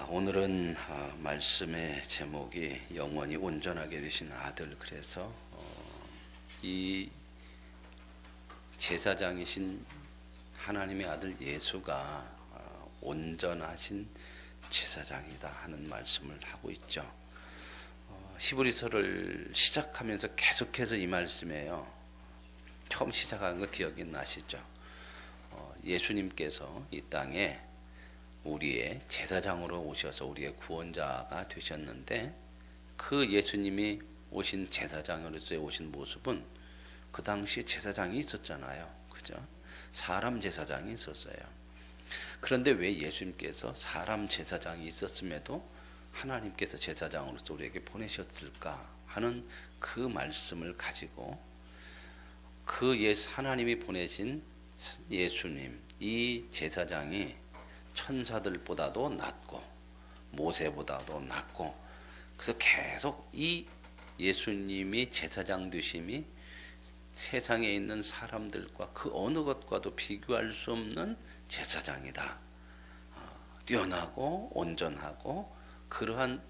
오늘은 말씀의 제목이 영원히 온전하게 되신 아들. 그래서 이 제사장이신 하나님의 아들 예수가 온전하신 제사장이다 하는 말씀을 하고 있죠. 히브리서를 시작하면서 계속해서 이 말씀이에요. 처음 시작한 거 기억이 나시죠? 예수님께서 이 땅에 우리의 제사장으로 오셔서 우리의 구원자가 되셨는데, 그 예수님이 오신 제사장으로서의 오신 모습은 그 당시에 제사장이 있었잖아요. 그죠? 사람 제사장이 있었어요. 그런데 왜 예수님께서 사람 제사장이 있었음에도 하나님께서 제사장으로서 우리에게 보내셨을까 하는 그 말씀을 가지고, 그 하나님이 보내신 예수님, 이 제사장이 천사들보다도 낫고 모세보다도 낫고, 그래서 계속 이 예수님이 제사장 되심이 세상에 있는 사람들과 그 어느 것과도 비교할 수 없는 제사장이다. 뛰어나고 온전하고 그러한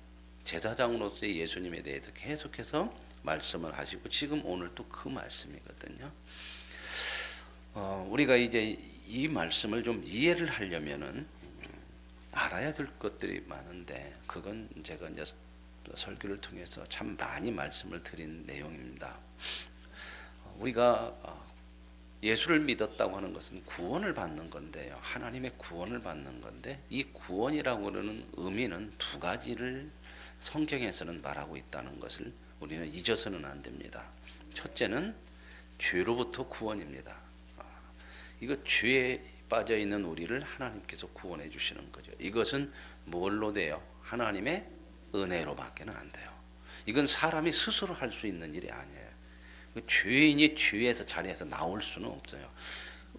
제사장으로서의 예수님에 대해서 계속해서 말씀을 하시고, 지금 오늘 또 그 말씀이거든요. 우리가 이제 이 말씀을 좀 이해를 하려면은 알아야 될 것들이 많은데, 그건 제가 이제 설교를 통해서 참 많이 말씀을 드린 내용입니다. 우리가 예수를 믿었다고 하는 것은 구원을 받는 건데요. 하나님의 구원을 받는 건데, 이 구원이라고 하는 의미는 두 가지를 성경에서는 말하고 있다는 것을 우리는 잊어서는 안 됩니다. 첫째는 죄로부터 구원입니다. 이거 죄에 빠져 있는 우리를 하나님께서 구원해 주시는 거죠. 이것은 뭘로 돼요? 하나님의 은혜로밖에 안 돼요. 이건 사람이 스스로 할 수 있는 일이 아니에요. 죄인이 죄에서 자리에서 나올 수는 없어요.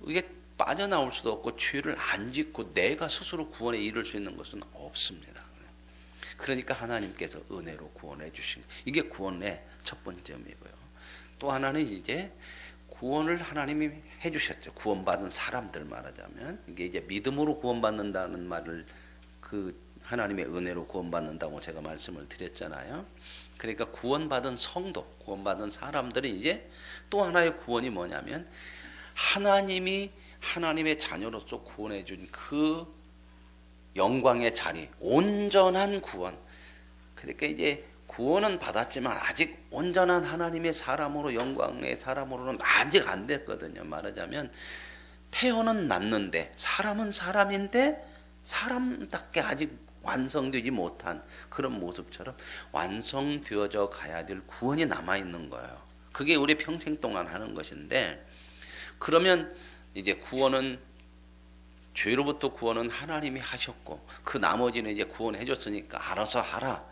이게 빠져나올 수도 없고, 죄를 안 짓고 내가 스스로 구원에 이를 수 있는 것은 없습니다. 그러니까 하나님께서 은혜로 구원해 주신, 이게 구원의 첫 번째이고요. 또 하나는 이제 구원을 하나님이 해주셨죠. 구원받은 사람들 말하자면, 이게 이제 믿음으로 구원받는다는 말을, 그 하나님의 은혜로 구원받는다고 제가 말씀을 드렸잖아요. 그러니까 구원받은 성도, 구원받은 사람들이 이제 또 하나의 구원이 뭐냐면, 하나님이 하나님의 자녀로서 구원해 준 그 영광의 자리, 온전한 구원. 그러니까 이제 구원은 받았지만 아직 온전한 하나님의 사람으로, 영광의 사람으로는 아직 안 됐거든요. 말하자면 태어는 났는데, 사람은 사람인데 사람답게 아직 완성되지 못한 그런 모습처럼 완성되어져 가야 될 구원이 남아있는 거예요. 그게 우리 평생 동안 하는 것인데, 그러면 이제 구원은, 죄로부터 구원은 하나님이 하셨고, 그 나머지는 이제 구원해 줬으니까 알아서 하라.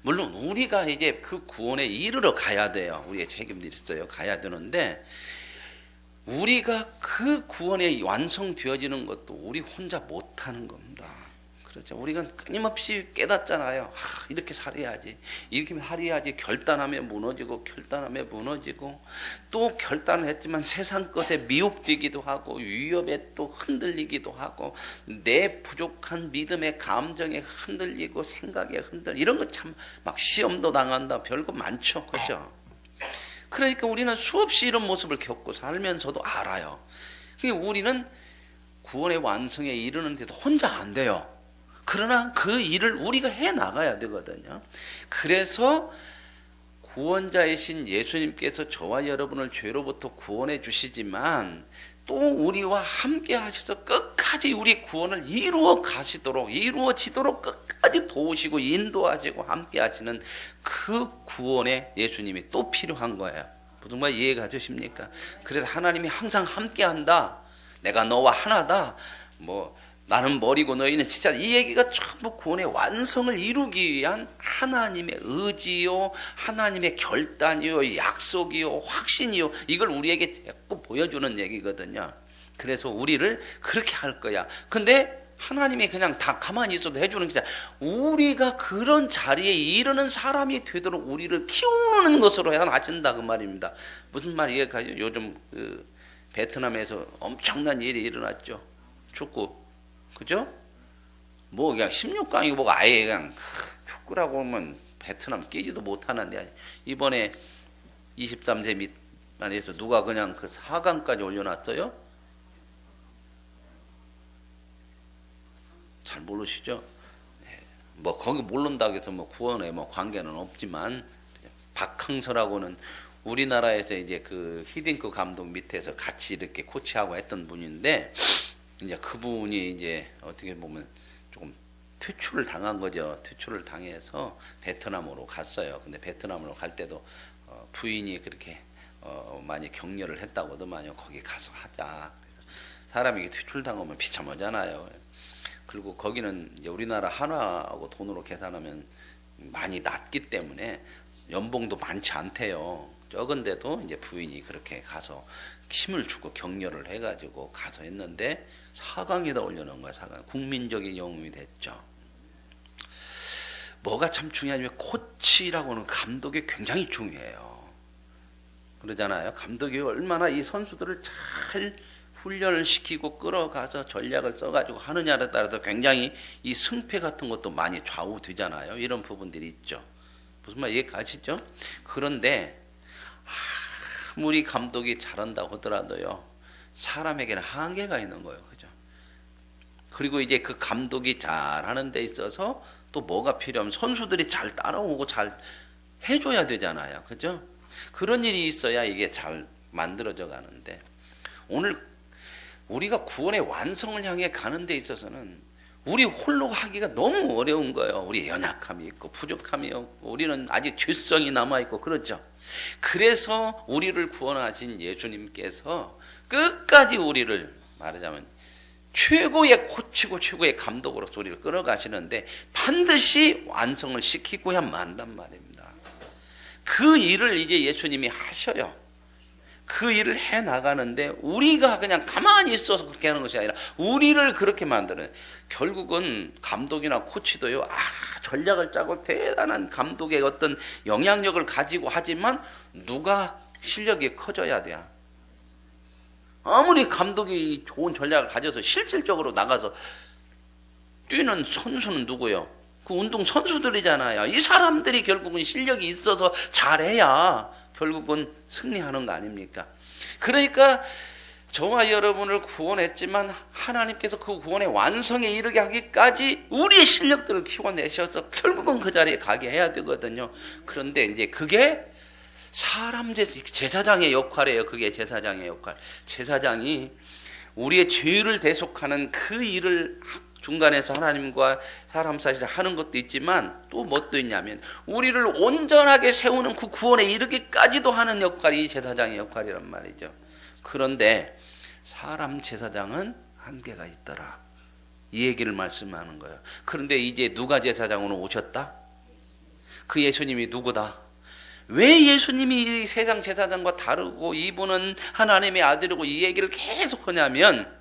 물론 우리가 이제 그 구원에 이르러 가야 돼요. 우리의 책임들이 있어요. 가야 되는데, 우리가 그 구원에 완성되어지는 것도 우리 혼자 못하는 겁니다. 그렇죠. 우리가 끊임없이 깨닫잖아요. 이렇게 살아야지, 이렇게 살아야지. 결단하며 무너지고, 결단하며 무너지고, 또 결단을 했지만 세상 것에 미혹되기도 하고, 위협에 또 흔들리기도 하고, 내 부족한 믿음의 감정에 흔들리고, 생각에 이런 거 참 막 시험도 당한다, 별거 많죠. 그렇죠. 그러니까 우리는 수없이 이런 모습을 겪고 살면서도 알아요. 우리는 구원의 완성에 이르는 데도 혼자 안 돼요. 그러나 그 일을 우리가 해 나가야 되거든요. 그래서 구원자이신 예수님께서 저와 여러분을 죄로부터 구원해 주시지만, 또 우리와 함께 하셔서 끝까지 우리 구원을 이루어지도록 끝까지 도우시고 인도하시고 함께 하시는 그 구원에 예수님이 또 필요한 거예요. 무슨 말 이해가 되십니까? 그래서 하나님이 항상 함께 한다, 내가 너와 하나다, 나는 머리고 너희는 진짜, 이 얘기가 전부 구원의 완성을 이루기 위한 하나님의 의지요, 하나님의 결단이요, 약속이요, 확신이요, 이걸 우리에게 자꾸 보여주는 얘기거든요. 그래서 우리를 그렇게 할 거야. 근데 하나님이 그냥 다 가만히 있어도 해주는 게 아니라, 우리가 그런 자리에 이르는 사람이 되도록 우리를 키우는 것으로 하신다, 그 말입니다. 무슨 말이에요? 요즘 베트남에서 엄청난 일이 일어났죠. 축구, 그죠? 뭐 그냥 16강이고 뭐 아예 그냥 축구라고 하면 베트남 끼지도 못하는데 이번에 23세 미만에서 누가 그냥 그 4강까지 올려놨어요? 잘 모르시죠? 뭐 거기 모른다고 해서 뭐 구원에 뭐 관계는 없지만 박항서라고는 우리나라에서 이제 그 히딩크 감독 밑에서 같이 이렇게 코치하고 했던 분인데 이제 그분이 이제 어떻게 보면 조금 퇴출을 당한 거죠. 퇴출을 당해서 베트남으로 갔어요. 근데 베트남으로 갈 때도 부인이 그렇게 많이 격려를 했다고 하더만요. 거기 가서 하자. 사람이 퇴출 당하면 비참하잖아요. 그리고 거기는 이제 우리나라 한화하고 돈으로 계산하면 많이 낮기 때문에 연봉도 많지 않대요. 적은데도 이제 부인이 그렇게 가서 힘을 주고 격려를 해가지고 가서 했는데 4강에다 올려놓은 거야. 4강. 국민적인 영웅이 됐죠. 뭐가 참 중요하냐면 코치라고 하는 감독이 굉장히 중요해요. 그러잖아요. 감독이 얼마나 이 선수들을 잘 훈련을 시키고 끌어가서 전략을 써가지고 하느냐에 따라서 굉장히 이 승패 같은 것도 많이 좌우되잖아요. 이런 부분들이 있죠. 무슨 말 이해 가시죠? 그런데 아무리 감독이 잘한다고 하더라도요, 사람에게는 한계가 있는 거예요. 그죠? 그리고 이제 그 감독이 잘하는 데 있어서 또 뭐가 필요하면 선수들이 잘 따라오고 잘 해줘야 되잖아요. 그죠? 그런 일이 있어야 이게 잘 만들어져 가는데, 오늘 우리가 구원의 완성을 향해 가는 데 있어서는 우리 홀로 하기가 너무 어려운 거예요. 우리 연약함이 있고 부족함이 있고 우리는 아직 죄성이 남아있고 그렇죠. 그래서 우리를 구원하신 예수님께서 끝까지 우리를 말하자면 최고의 코치고 최고의 감독으로서 우리를 끌어가시는데 반드시 완성을 시키고야 만단 말입니다. 그 일을 이제 예수님이 하셔요. 그 일을 해 나가는데 우리가 그냥 가만히 있어서 그렇게 하는 것이 아니라 우리를 그렇게 만드는, 결국은 감독이나 코치도요, 전략을 짜고 대단한 감독의 어떤 영향력을 가지고 하지만 누가 실력이 커져야 돼요. 아무리 감독이 좋은 전략을 가져서 실질적으로 나가서 뛰는 선수는 누구예요? 그 운동 선수들이잖아요. 이 사람들이 결국은 실력이 있어서 잘해야 결국은 승리하는 거 아닙니까? 그러니까 저와 여러분을 구원했지만 하나님께서 그 구원의 완성에 이르게 하기까지 우리의 실력들을 키워내셔서 결국은 그 자리에 가게 해야 되거든요. 그런데 이제 그게 사람 제사장의 역할이에요. 그게 제사장의 역할. 제사장이 우리의 죄를 대속하는 그 일을 중간에서 하나님과 사람 사이에서 하는 것도 있지만 또 뭣도 있냐면 우리를 온전하게 세우는 그 구원에 이르기까지도 하는 역할이 제사장의 역할이란 말이죠. 그런데 사람 제사장은 한계가 있더라. 이 얘기를 말씀하는 거예요. 그런데 이제 누가 제사장으로 오셨다? 그 예수님이 누구다? 왜 예수님이 이 세상 제사장과 다르고 이분은 하나님의 아들이고 이 얘기를 계속 하냐면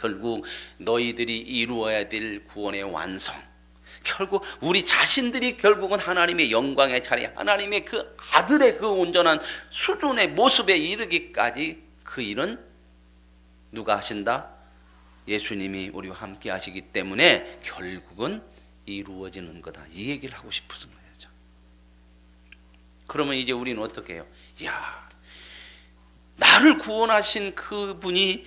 결국 너희들이 이루어야 될 구원의 완성, 결국 우리 자신들이 결국은 하나님의 영광의 자리, 하나님의 그 아들의 그 온전한 수준의 모습에 이르기까지 그 일은 누가 하신다? 예수님이 우리와 함께 하시기 때문에 결국은 이루어지는 거다. 이 얘기를 하고 싶어서 말이죠. 그러면 이제 우리는 어떻게 해요? 나를 구원하신 그분이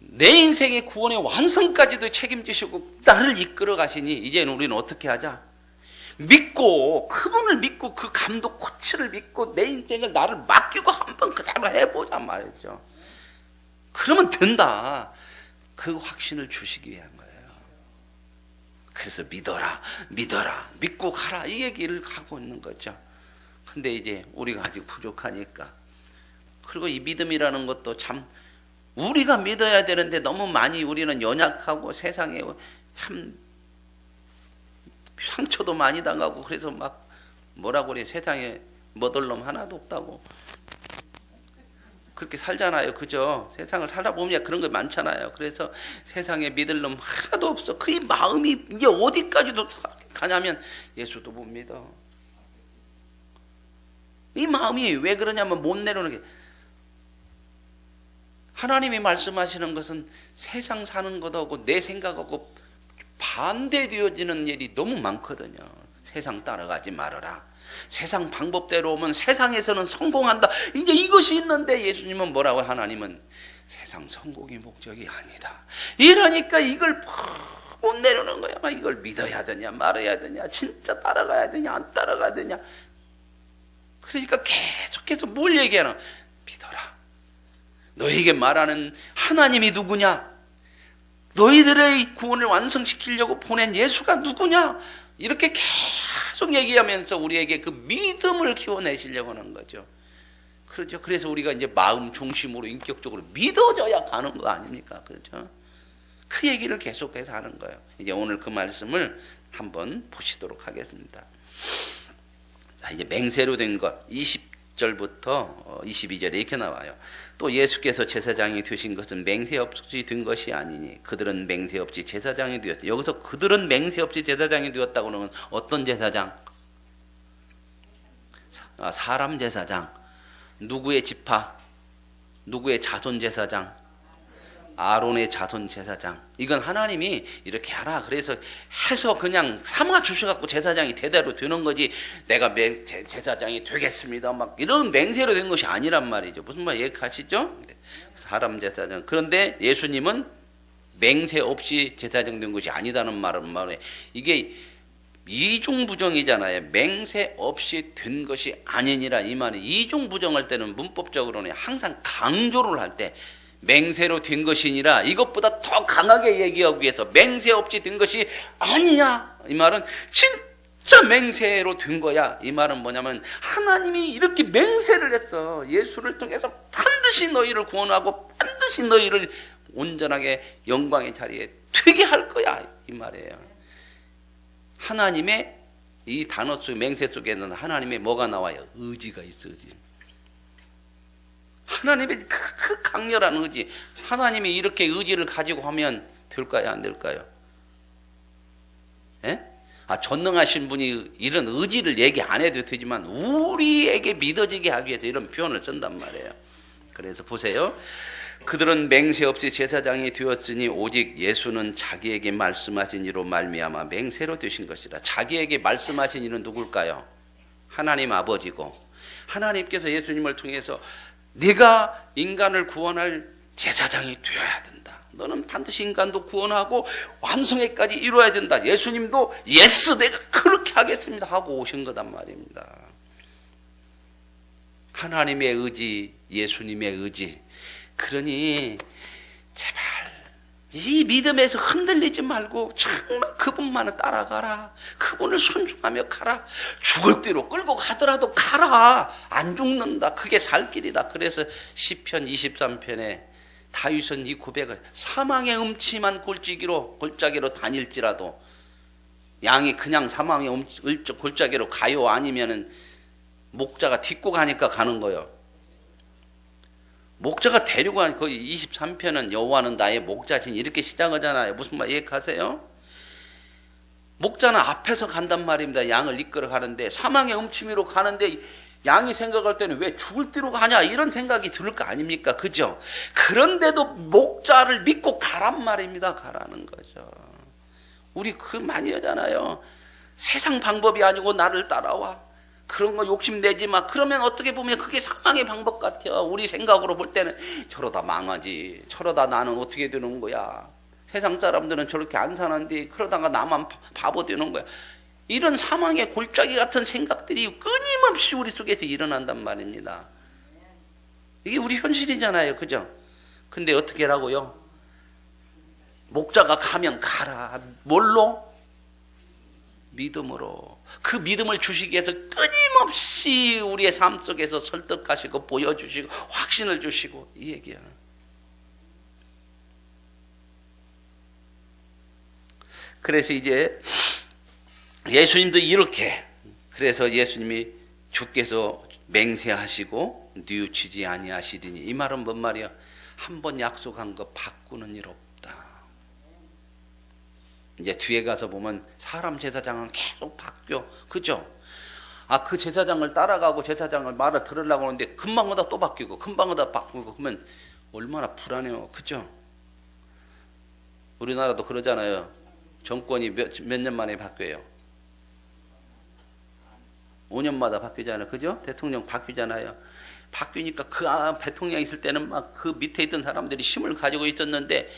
내 인생의 구원의 완성까지도 책임지시고 나를 이끌어 가시니 이제는 우리는 어떻게 하자? 믿고, 그분을 믿고 그 감독 코치를 믿고 내 인생을 나를 맡기고 한번 그대로 해보자 말이죠. 그러면 된다. 그 확신을 주시기 위한 거예요. 그래서 믿어라, 믿고 가라, 이 얘기를 하고 있는 거죠. 근데 이제 우리가 아직 부족하니까, 그리고 이 믿음이라는 것도 참 우리가 믿어야 되는데 너무 많이 우리는 연약하고 세상에 참 상처도 많이 당하고 그래서 막 뭐라고 그래, 세상에 못할 놈 하나도 없다고 그렇게 살잖아요. 그죠? 세상을 살다 보면 그런 거 많잖아요. 그래서 세상에 믿을 놈 하나도 없어. 그 마음이 이제 어디까지도 가냐면 예수도 못 믿어. 이 마음이 왜 그러냐면 못 내려오는 게, 하나님이 말씀하시는 것은 세상 사는 것하고 내 생각하고 반대되어지는 일이 너무 많거든요. 세상 따라가지 말아라. 세상 방법대로 오면 세상에서는 성공한다. 이제 이것이 있는데 예수님은 뭐라고? 하나님은 세상 성공이 목적이 아니다. 이러니까 이걸 못 내려놓는 거야. 이걸 믿어야 되냐 말아야 되냐, 진짜 따라가야 되냐 안 따라가야 되냐. 그러니까 계속해서 뭘 얘기하나? 믿어라. 너에게 말하는 하나님이 누구냐? 너희들의 구원을 완성시키려고 보낸 예수가 누구냐? 이렇게 계속 얘기하면서 우리에게 그 믿음을 키워내시려고 하는 거죠. 그렇죠. 그래서 우리가 이제 마음 중심으로 인격적으로 믿어져야 가는 거 아닙니까? 그렇죠. 그 얘기를 계속해서 하는 거예요. 이제 오늘 그 말씀을 한번 보시도록 하겠습니다. 자, 이제 맹세로 된 것 20절부터 22절에 이렇게 나와요. 또 예수께서 제사장이 되신 것은 맹세 없이 된 것이 아니니 그들은 맹세 없이 제사장이 되었다. 여기서 그들은 맹세 없이 제사장이 되었다고 하는 건 어떤 제사장? 사람 제사장. 누구의 지파? 누구의 자손 제사장? 아론의 자손 제사장. 이건 하나님이 이렇게 하라 그래서 해서 그냥 삼아 주셔갖고 제사장이 대대로 되는 거지, 내가 제사장이 되겠습니다 막 이런 맹세로 된 것이 아니란 말이죠. 무슨 말 이해하시죠? 사람 제사장. 그런데 예수님은 맹세 없이 제사장 된 것이 아니다는 말에 이게 이중부정이잖아요. 맹세 없이 된 것이 아니니라 이 말이. 이중부정할 때는 문법적으로는 항상 강조를 할 때 맹세로 된 것이니라 이것보다 더 강하게 얘기하기 위해서 맹세 없이 된 것이 아니야. 이 말은 진짜 맹세로 된 거야. 이 말은 뭐냐면 하나님이 이렇게 맹세를 했어. 예수를 통해서 반드시 너희를 구원하고 반드시 너희를 온전하게 영광의 자리에 되게 할 거야. 이 말이에요. 하나님의 이 단어 속 맹세 속에는 하나님의 뭐가 나와요? 의지가 있어. 의지. 하나님의 그 강렬한 의지. 하나님이 이렇게 의지를 가지고 하면 될까요? 안 될까요? 예? 전능하신 분이 이런 의지를 얘기 안 해도 되지만 우리에게 믿어지게 하기 위해서 이런 표현을 쓴단 말이에요. 그래서 보세요. 그들은 맹세 없이 제사장이 되었으니 오직 예수는 자기에게 말씀하신 이로 말미암아 맹세로 되신 것이라. 자기에게 말씀하신 이는 누굴까요? 하나님 아버지고, 하나님께서 예수님을 통해서 네가 인간을 구원할 제사장이 되어야 된다. 너는 반드시 인간도 구원하고 완성에까지 이루어야 된다. 예수님도 예스 내가 그렇게 하겠습니다 하고 오신 거단 말입니다. 하나님의 의지, 예수님의 의지. 그러니 제발 이 믿음에서 흔들리지 말고 정말 그분만을 따라가라. 그분을 순종하며 가라. 죽을 대로 끌고 가더라도 가라. 안 죽는다. 그게 살 길이다. 그래서 시편 23편에 다윗은 이 고백을, 사망의 음침한 골짜기로 다닐지라도, 양이 그냥 사망의 골짜기로 가요? 아니면은 목자가 딛고 가니까 가는 거예요? 목자가 데리고 간, 거의 23편은 여호와는 나의 목자신 이렇게 시작하잖아요. 무슨 말 이해하세요? 목자는 앞에서 간단 말입니다. 양을 이끌어 가는데 사망의 음침이로 가는데 양이 생각할 때는 왜 죽을 뒤로 가냐 이런 생각이 들 거 아닙니까? 그죠? 그런데도 목자를 믿고 가란 말입니다. 가라는 거죠. 우리 그 많이 하잖아요. 세상 방법이 아니고 나를 따라와. 그런 거 욕심내지 마. 그러면 어떻게 보면 그게 사망의 방법 같아요. 우리 생각으로 볼 때는 저러다 망하지. 저러다 나는 어떻게 되는 거야. 세상 사람들은 저렇게 안 사는데 그러다가 나만 바보 되는 거야. 이런 사망의 골짜기 같은 생각들이 끊임없이 우리 속에서 일어난단 말입니다. 이게 우리 현실이잖아요. 그죠? 근데 어떻게 하라고요? 목자가 가면 가라. 뭘로? 믿음으로. 그 믿음을 주시기 위해서 끊임없이 우리의 삶 속에서 설득하시고 보여주시고 확신을 주시고 이 얘기야. 그래서 이제 예수님도 이렇게, 그래서 예수님이 주께서 맹세하시고 뉘우치지 아니하시리니, 이 말은 뭔 말이야? 한번 약속한 거 바꾸는 일 없다. 이제 뒤에 가서 보면 사람 제사장은 계속 바뀌어. 그죠? 그 제사장을 따라가고 제사장을 말을 들으려고 하는데 금방 오다 또 바뀌고 금방 오다 바뀌고 그러면 얼마나 불안해요. 그죠? 우리나라도 그러잖아요. 정권이 몇 년 만에 바뀌어요? 5년마다 바뀌잖아요. 그죠? 대통령 바뀌잖아요. 바뀌니까 그 대통령 있을 때는 막 그 밑에 있던 사람들이 힘을 가지고 있었는데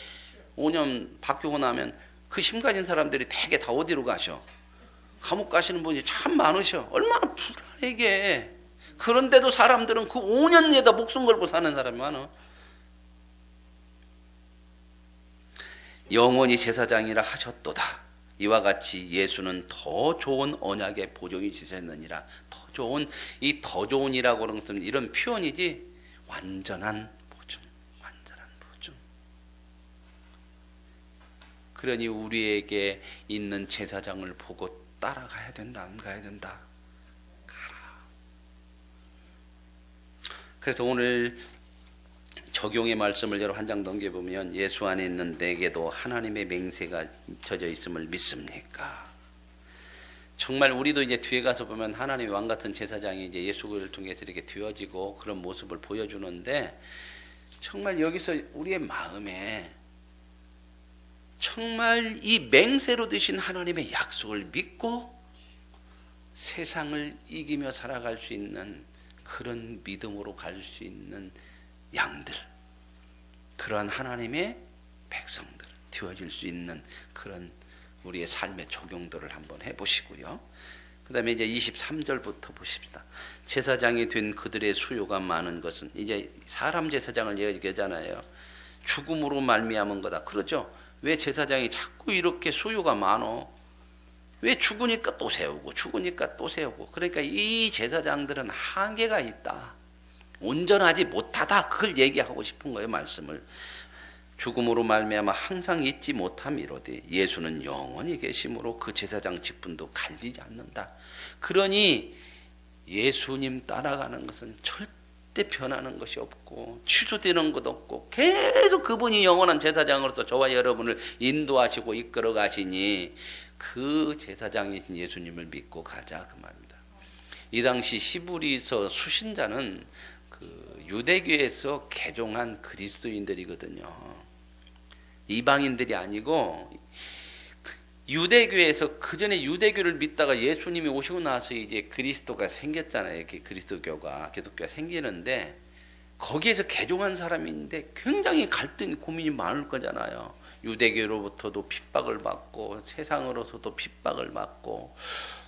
5년 바뀌고 나면 그 힘 가진 사람들이 대개 다 어디로 가셔? 감옥 가시는 분이 참 많으셔. 얼마나 불안하게. 그런데도 사람들은 그 5년에다 목숨 걸고 사는 사람이 많아. 영원히 제사장이라 하셨도다. 이와 같이 예수는 더 좋은 언약의 보증이 지셨느니라. 더 좋은, 이 더 좋은이라고 하는 것은 이런 표현이지 완전한 보증, 완전한 보증. 그러니 우리에게 있는 제사장을 보고 따라가야 된다, 안 가야 된다? 가라. 그래서 오늘 적용의 말씀을 여러 한 장 넘겨보면 예수 안에 있는 내게도 하나님의 맹세가 젖어 있음을 믿습니까? 정말 우리도 이제 뒤에 가서 보면 하나님의 왕 같은 제사장이 이제 예수를 통해서 이렇게 되어지고 그런 모습을 보여주는데 정말 여기서 우리의 마음에 정말 이 맹세로 되신 하나님의 약속을 믿고 세상을 이기며 살아갈 수 있는 그런 믿음으로 갈 수 있는 양들, 그러한 하나님의 백성들 되어질 수 있는 그런 우리의 삶의 적용도를 한번 해보시고요. 그 다음에 이제 23절부터 보십시다. 제사장이 된 그들의 수요가 많은 것은 이제 사람 제사장을 얘기하잖아요. 죽음으로 말미암은 거다. 그러죠? 왜 제사장이 자꾸 이렇게 수요가 많어? 왜 죽으니까 또 세우고 죽으니까 또 세우고. 그러니까 이 제사장들은 한계가 있다. 온전하지 못하다. 그걸 얘기하고 싶은 거예요. 말씀을. 죽음으로 말미암아 항상 잊지 못함이로되 예수는 영원히 계심으로 그 제사장 직분도 갈리지 않는다. 그러니 예수님 따라가는 것은 절대 변하는 것이 없고 취소되는 것 없고 계속 그분이 영원한 제사장으로서 저와 여러분을 인도하시고 이끌어 가시니 그 제사장이신 예수님을 믿고 가자 그 말입니다. 이 당시 히브리서 수신자는 그 유대교에서 개종한 그리스도인들이거든요. 이방인들이 아니고 유대교에서 그 전에 유대교를 믿다가 예수님이 오시고 나서 이제 그리스도가 생겼잖아요. 이렇게 그리스도교가 기독교가 생기는데 거기에서 개종한 사람인데 굉장히 갈등 고민이 많을 거잖아요. 유대교로부터도 핍박을 받고 세상으로서도 핍박을 받고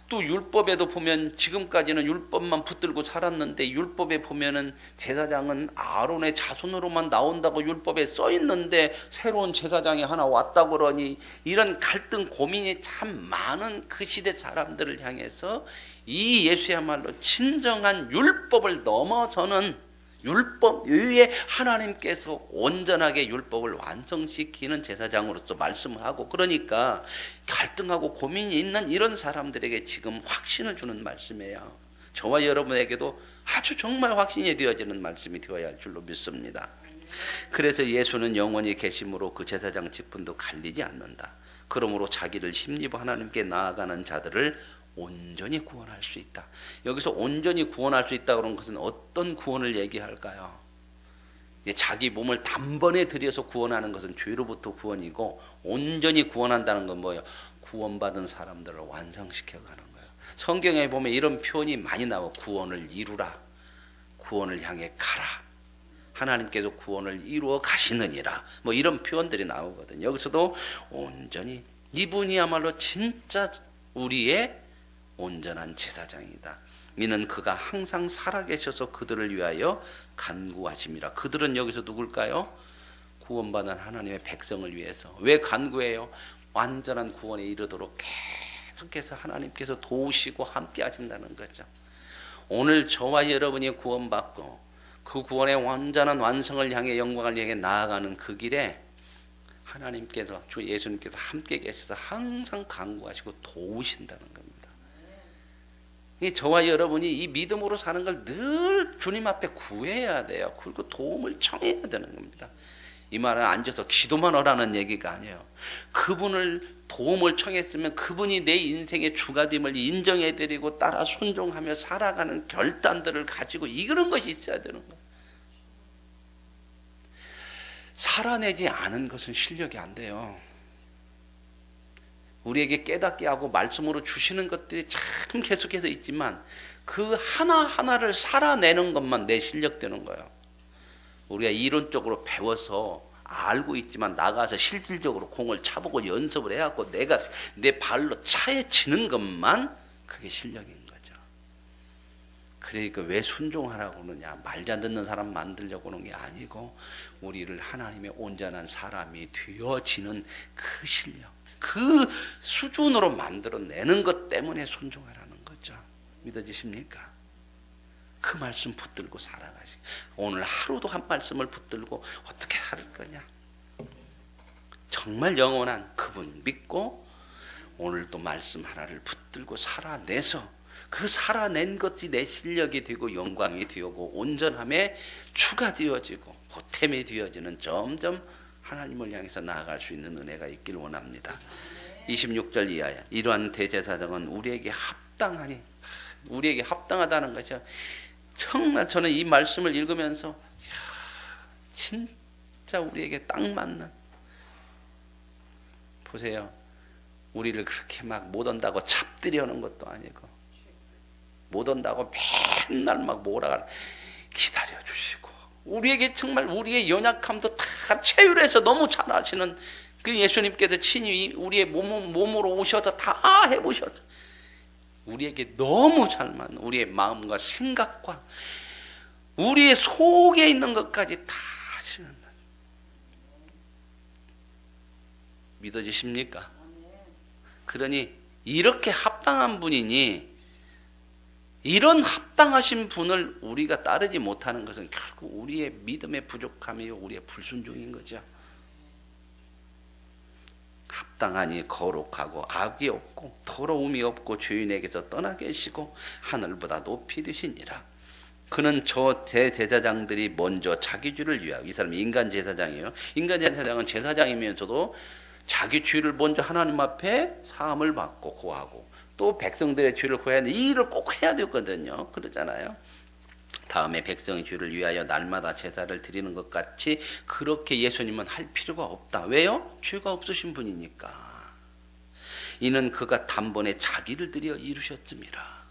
또 율법에도 보면 지금까지는 율법만 붙들고 살았는데 율법에 보면은 제사장은 아론의 자손으로만 나온다고 율법에 써 있는데 새로운 제사장이 하나 왔다고 그러니 이런 갈등 고민이 참 많은 그 시대 사람들을 향해서 이 예수야말로 진정한 율법을 넘어서는 율법 위에 하나님께서 온전하게 율법을 완성시키는 제사장으로서 말씀을 하고 그러니까 갈등하고 고민이 있는 이런 사람들에게 지금 확신을 주는 말씀이에요. 저와 여러분에게도 아주 정말 확신이 되어지는 말씀이 되어야 할 줄로 믿습니다. 그래서 예수는 영원히 계심으로 그 제사장 직분도 갈리지 않는다. 그러므로 자기를 힘입어 하나님께 나아가는 자들을 온전히 구원할 수 있다. 여기서 온전히 구원할 수 있다 그런 것은 어떤 구원을 얘기할까요? 자기 몸을 단번에 들여서 구원하는 것은 죄로부터 구원이고 온전히 구원한다는 건 뭐예요? 구원받은 사람들을 완성시켜가는 거예요. 성경에 보면 이런 표현이 많이 나와. 구원을 이루라. 구원을 향해 가라. 하나님께서 구원을 이루어 가시느니라. 뭐 이런 표현들이 나오거든요. 여기서도 온전히 이분이야말로 진짜 우리의 온전한 제사장이다. 이는 그가 항상 살아계셔서 그들을 위하여 간구하심이라. 그들은 여기서 누굴까요? 구원받은 하나님의 백성을 위해서. 왜 간구해요? 완전한 구원에 이르도록 계속해서 하나님께서 도우시고 함께 하신다는 거죠. 오늘 저와 여러분이 구원받고 그 구원의 완전한 완성을 향해 영광을 향해 나아가는 그 길에 하나님께서 주 예수님께서 함께 계셔서 항상 간구하시고 도우신다는 겁니다. 저와 여러분이 이 믿음으로 사는 걸 늘 주님 앞에 구해야 돼요. 그리고 도움을 청해야 되는 겁니다. 이 말은 앉아서 기도만 하라는 얘기가 아니에요. 그분을 도움을 청했으면 그분이 내 인생의 주가 됨을 인정해드리고 따라 순종하며 살아가는 결단들을 가지고 이런 것이 있어야 되는 거예요. 살아내지 않은 것은 실력이 안 돼요. 우리에게 깨닫게 하고 말씀으로 주시는 것들이 참 계속해서 있지만 그 하나하나를 살아내는 것만 내 실력 되는 거예요. 우리가 이론적으로 배워서 알고 있지만 나가서 실질적으로 공을 차보고 연습을 해갖고 내가 내 발로 차에 치는 것만 그게 실력인 거죠. 그러니까 왜 순종하라고 그러냐, 말 잘 듣는 사람 만들려고 하는 게 아니고 우리를 하나님의 온전한 사람이 되어지는 그 실력, 그 수준으로 만들어내는 것 때문에 순종하라는 거죠. 믿어지십니까? 그 말씀 붙들고 살아가시. 오늘 하루도 한 말씀을 붙들고 어떻게 살 거냐? 정말 영원한 그분 믿고 오늘도 말씀 하나를 붙들고 살아내서 그 살아낸 것이 내 실력이 되고 영광이 되고 온전함에 추가되어지고 보탬이 되어지는 점점 하나님을 향해서 나아갈 수 있는 은혜가 있길 원합니다. 26절 이하야. 이러한 대제사장은 우리에게 합당하니, 우리에게 합당하다는 것이죠. 정말 저는 이 말씀을 읽으면서 진짜 우리에게 딱 맞는, 보세요. 우리를 그렇게 막 못 온다고 잡들여오는 것도 아니고 못 온다고 맨날 막 몰아가 기다려주시고 우리에게 정말 우리의 연약함도 다 체휼해서 너무 잘 아시는 그 예수님께서 친히 우리의 몸으로 오셔서 다 해보셔서 우리에게 너무 잘 맞는 우리의 마음과 생각과 우리의 속에 있는 것까지 다 하시는, 믿어지십니까? 그러니 이렇게 합당한 분이니 이런 합당하신 분을 우리가 따르지 못하는 것은 결국 우리의 믿음의 부족함이요 우리의 불순종인 거죠. 합당하니 거룩하고 악이 없고 더러움이 없고 주인에게서 떠나 계시고 하늘보다 높이 드시니라. 그는 저 대제사장들이 먼저 자기 죄를 위하여, 이 사람이 인간 제사장이에요. 인간 제사장은 제사장이면서도 자기 죄를 먼저 하나님 앞에 사함을 받고 고하고 또 백성들의 죄를 고해야 하는데 이 일을 꼭 해야 되거든요. 그러잖아요. 다음에 백성의 죄를 위하여 날마다 제사를 드리는 것 같이 그렇게 예수님은 할 필요가 없다. 왜요? 죄가 없으신 분이니까. 이는 그가 단번에 자기를 드려 이루셨음이라.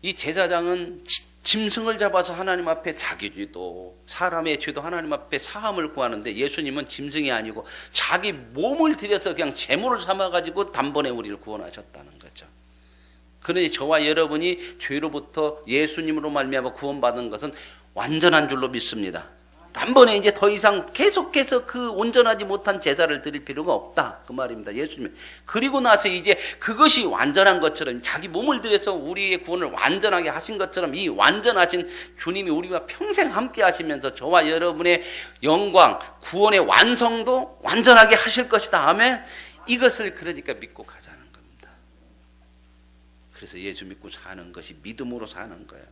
이 제사장은 짐승을 잡아서 하나님 앞에 자기 죄도 사람의 죄도 하나님 앞에 사함을 구하는데 예수님은 짐승이 아니고 자기 몸을 들여서 그냥 제물을 삼아가지고 단번에 우리를 구원하셨다는 거죠. 그러니 저와 여러분이 죄로부터 예수님으로 말미암아 구원받은 것은 완전한 줄로 믿습니다. 단번에 이제 더 이상 계속해서 그 온전하지 못한 제사를 드릴 필요가 없다, 그 말입니다. 예수님. 그리고 나서 이제 그것이 완전한 것처럼 자기 몸을 들여서 우리의 구원을 완전하게 하신 것처럼 이 완전하신 주님이 우리와 평생 함께 하시면서 저와 여러분의 영광, 구원의 완성도 완전하게 하실 것이다 하면 이것을 그러니까 믿고 가자는 겁니다. 그래서 예수 믿고 사는 것이 믿음으로 사는 거예요.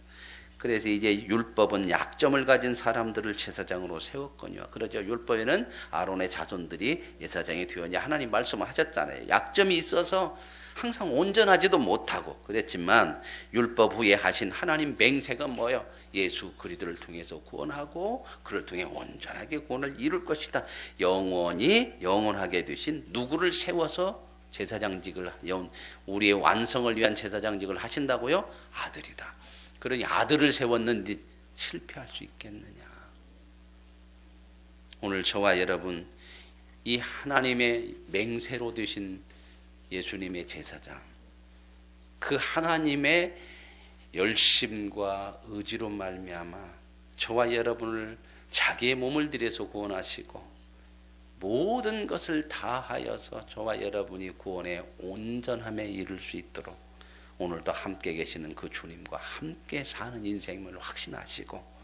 그래서 이제 율법은 약점을 가진 사람들을 제사장으로 세웠거니와, 그러죠. 율법에는 아론의 자손들이 제사장이 되었냐 하나님 말씀을 하셨잖아요. 약점이 있어서 항상 온전하지도 못하고 그랬지만 율법 후에 하신 하나님 맹세가 뭐예요? 예수 그리스도를 통해서 구원하고 그를 통해 온전하게 구원을 이룰 것이다. 영원하게 되신 누구를 세워서 제사장직을, 우리의 완성을 위한 제사장직을 하신다고요? 아들이다. 그러니 아들을 세웠는데 실패할 수 있겠느냐. 오늘 저와 여러분 이 하나님의 맹세로 되신 예수님의 제사장, 그 하나님의 열심과 의지로 말미암아 저와 여러분을 자기의 몸을 들여서 구원하시고 모든 것을 다하여서 저와 여러분이 구원의 온전함에 이를 수 있도록 오늘도 함께 계시는 그 주님과 함께 사는 인생을 확신하시고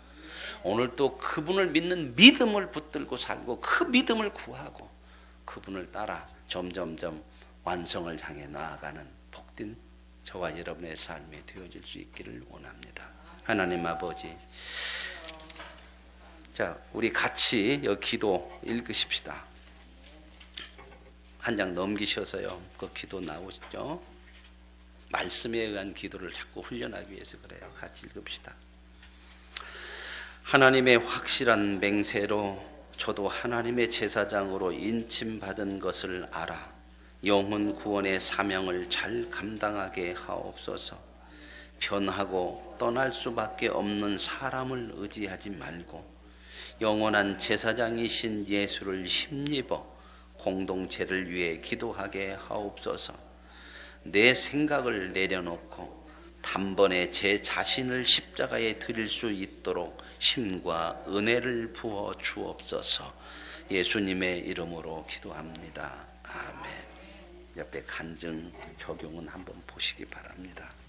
오늘 또 그분을 믿는 믿음을 붙들고 살고 그 믿음을 구하고 그분을 따라 점점점 완성을 향해 나아가는 복된 저와 여러분의 삶이 되어질 수 있기를 원합니다. 하나님 아버지, 자 우리 같이 여기 기도 읽으십시다. 한 장 넘기셔서요 그 기도 나오시죠. 말씀에 의한 기도를 자꾸 훈련하기 위해서 그래요. 같이 읽읍시다. 하나님의 확실한 맹세로 저도 하나님의 제사장으로 인침받은 것을 알아 영혼 구원의 사명을 잘 감당하게 하옵소서. 변하고 떠날 수밖에 없는 사람을 의지하지 말고 영원한 제사장이신 예수를 힘입어 공동체를 위해 기도하게 하옵소서. 내 생각을 내려놓고 단번에 제 자신을 십자가에 드릴 수 있도록 힘과 은혜를 부어 주옵소서. 예수님의 이름으로 기도합니다. 아멘. 옆에 간증 적용은 한번 보시기 바랍니다.